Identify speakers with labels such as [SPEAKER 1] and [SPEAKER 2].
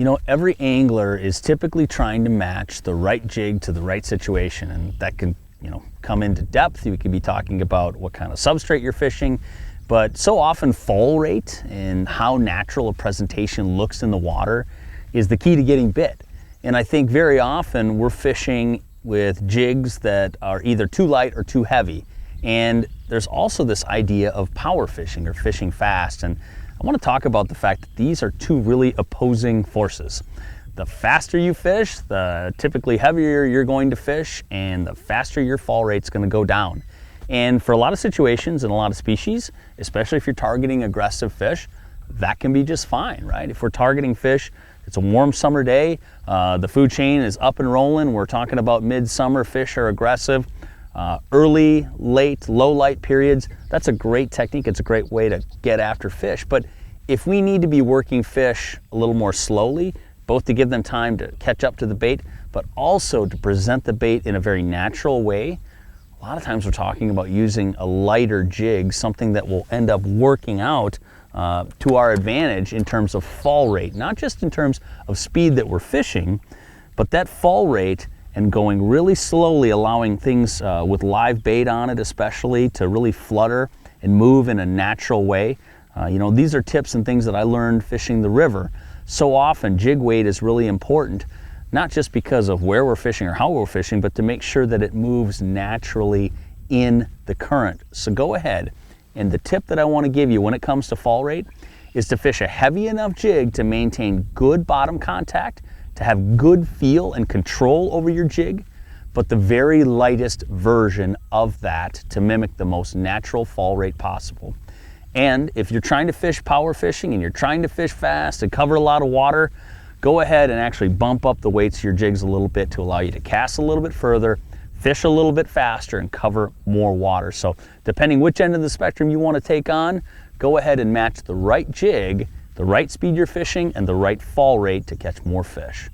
[SPEAKER 1] You know, every angler is typically trying to match the right jig to the right situation, and that can, come into depth. We could be talking about what kind of substrate you're fishing, but so often fall rate and how natural a presentation looks in the water is the key to getting bit. And I think very often we're fishing with jigs that are either too light or too heavy. And there's also this idea of power fishing or fishing fast. And I want to talk about the fact that these are two really opposing forces. The faster you fish, the typically heavier you're going to fish, and the faster your fall rate's going to go down. And for a lot of situations and a lot of species, especially if you're targeting aggressive fish, that can be just fine, right? If we're targeting fish, it's a warm summer day, the food chain is up and rolling, we're talking about midsummer, fish are aggressive, early, late, low light periods, that's a great technique, it's a great way to get after fish. But if we need to be working fish a little more slowly, both to give them time to catch up to the bait, but also to present the bait in a very natural way, a lot of times we're talking about using a lighter jig, something that will end up working out to our advantage in terms of fall rate, not just in terms of speed that we're fishing, but that fall rate and going really slowly, allowing things with live bait on it especially to really flutter and move in a natural way. These are tips and things that I learned fishing the river. So often jig weight is really important, not just because of where we're fishing or how we're fishing, but to make sure that it moves naturally in the current. So go ahead, and the tip that I want to give you when it comes to fall rate is to fish a heavy enough jig to maintain good bottom contact, to have good feel and control over your jig, but the very lightest version of that to mimic the most natural fall rate possible. And if you're trying to fish power fishing and you're trying to fish fast and cover a lot of water, go ahead and actually bump up the weights of your jigs a little bit to allow you to cast a little bit further, fish a little bit faster, and cover more water. So depending which end of the spectrum you want to take on, go ahead and match the right jig, the right speed you're fishing, and the right fall rate to catch more fish.